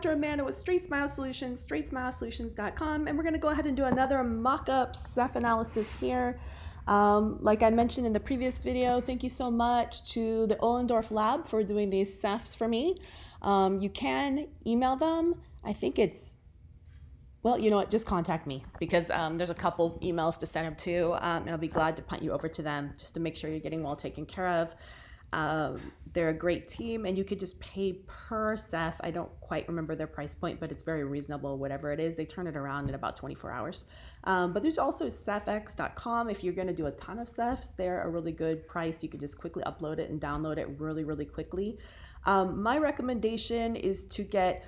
Dr. Amanda with Straight Smile Solutions, straightsmilesolutions.com, and we're going to go ahead and do another mock-up Ceph analysis here. Like I mentioned in the previous video, thank you so much to the Ohlendorf Lab for doing these Cephs for me. You can email them. I think it's, well, you know what, just contact me because there's a couple emails to send them to, and I'll be glad to punt you over to them just to make sure you're getting well taken care of. They're a great team, and you could just pay per Ceph. I don't quite remember their price point, but it's very reasonable, whatever it is. They turn it around in about 24 hours. But there's also cephx.com. If you're going to do a ton of Cephs, they're a really good price. You could just quickly upload it and download it really, really quickly. My recommendation is to get,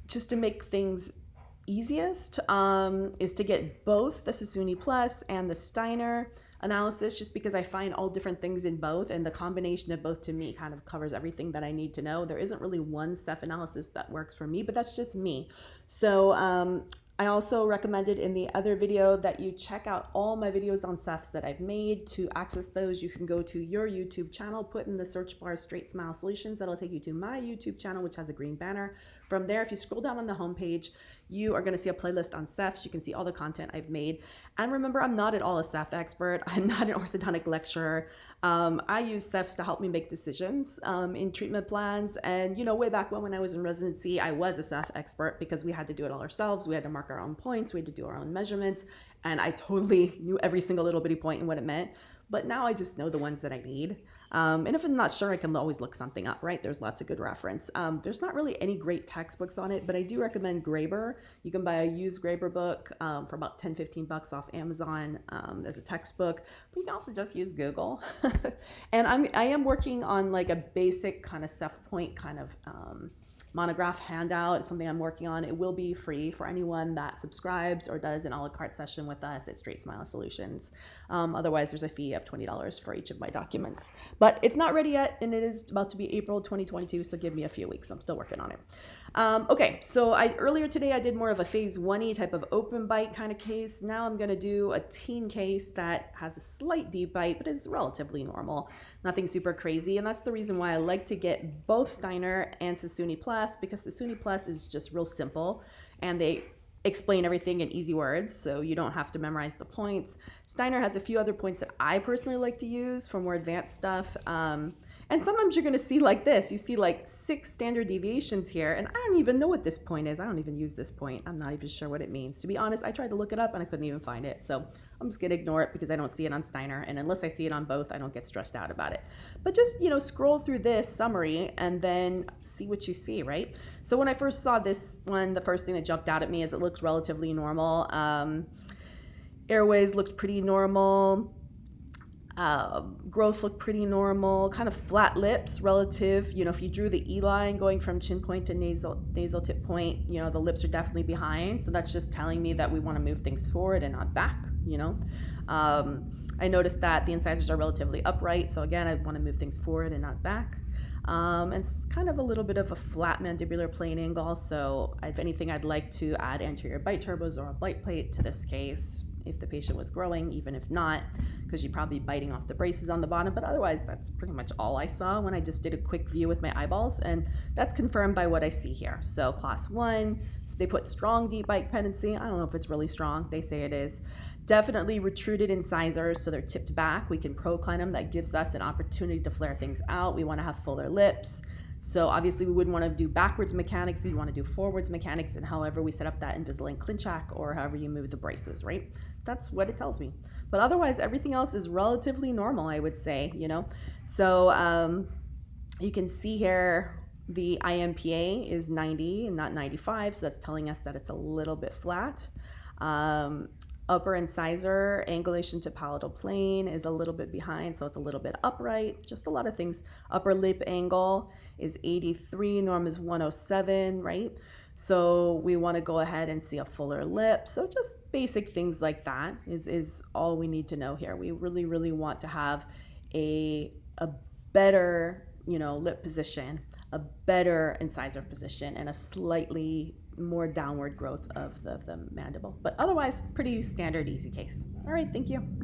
just to make things easiest, is to get both the Sassoon Plus and the Steiner analysis, just because I find all different things in both, and the combination of both to me kind of covers everything that I need to know. There isn't really one Ceph analysis that works for me, but that's just me. So I also recommended in the other video that you check out all my videos on Cephs that I've made. To access those, you can go to your YouTube channel, put in the search bar Straight Smile Solutions. That'll take you to my YouTube channel, which has a green banner. From there, if you scroll down on the homepage, you are going to see a playlist on Cephs. You can see all the content I've made. And remember, I'm not at all a Ceph expert. I'm not an orthodontic lecturer. I use Cephs to help me make decisions in treatment plans. And, you know, way back when I was in residency, I was a Ceph expert because we had to do it all ourselves. We had to mark our own points. We had to do our own measurements. And I totally knew every single little bitty point and what it meant. But now I just know the ones that I need. And if I'm not sure, I can always look something up, right? There's lots of good reference. There's not really any great textbooks on it, but I do recommend Graeber. You can buy a used Graeber book for about 10, 15 bucks off Amazon as a textbook, but you can also just use Google. And I am working on like a basic kind of Ceph point kind of monograph handout. It's something I'm working on. It will be free for anyone that subscribes or does an a la carte session with us at Straight Smile Solutions. Otherwise, there's a fee of $20 for each of my documents. But it's not ready yet, and it is about to be April 2022, so give me a few weeks. I'm still working on it. Okay, so earlier today I did more of a phase 1-y type of open bite kind of case. Now I'm going to do a teen case that has a slight deep bite, but is relatively normal. Nothing super crazy, and that's the reason why I like to get both Steiner and Sassoon Plus, because Sassoon Plus is just real simple, and they explain everything in easy words, so you don't have to memorize the points. Steiner has a few other points that I personally like to use for more advanced stuff. And sometimes you're going to see like this. You see like 6 standard deviations here, and I don't even know what this point is. I don't even use this point. I'm not even sure what it means. To be honest, I tried to look it up and I couldn't even find it. So I'm just going to ignore it because I don't see it on Steiner. And unless I see it on both, I don't get stressed out about it. But just, you know, scroll through this summary and then see what you see, right? So when I first saw this one, the first thing that jumped out at me is it looks relatively normal. Airways looked pretty normal. Growth looked pretty normal, kind of flat lips relative. You know, if you drew the E line going from chin point to nasal tip point, you know, the lips are definitely behind. So that's just telling me that we want to move things forward and not back, you know. I noticed that the incisors are relatively upright. So again, I want to move things forward and not back. And it's kind of a little bit of a flat mandibular plane angle. So if anything, I'd like to add anterior bite turbos or a bite plate to this case if the patient was growing, even if not, because you're probably biting off the braces on the bottom. But otherwise, that's pretty much all I saw when I just did a quick view with my eyeballs, and that's confirmed by what I see here. So class 1, so they put strong deep bite pendency. I don't know if it's really strong. They say it is. Definitely retruded incisors, so they're tipped back. We can procline them. That gives us an opportunity to flare things out. We want to have fuller lips. So obviously we wouldn't want to do backwards mechanics, we want to do forwards mechanics, and however we set up that Invisalign ClinCheck or however you move the braces, right? That's what it tells me. But otherwise, everything else is relatively normal, I would say, you know? So you can see here the IMPA is 90 and not 95, so that's telling us that it's a little bit flat. Upper incisor angulation to palatal plane is a little bit behind, so it's a little bit upright. Just a lot of things. Upper lip angle is 83, norm is 107, right? So we want to go ahead and see a fuller lip. So just basic things like that is all we need to know here. We really, really want to have a better, you know, lip position, a better incisor position, and a slightly more downward growth of the mandible. But otherwise, pretty standard, easy case. All right, thank you.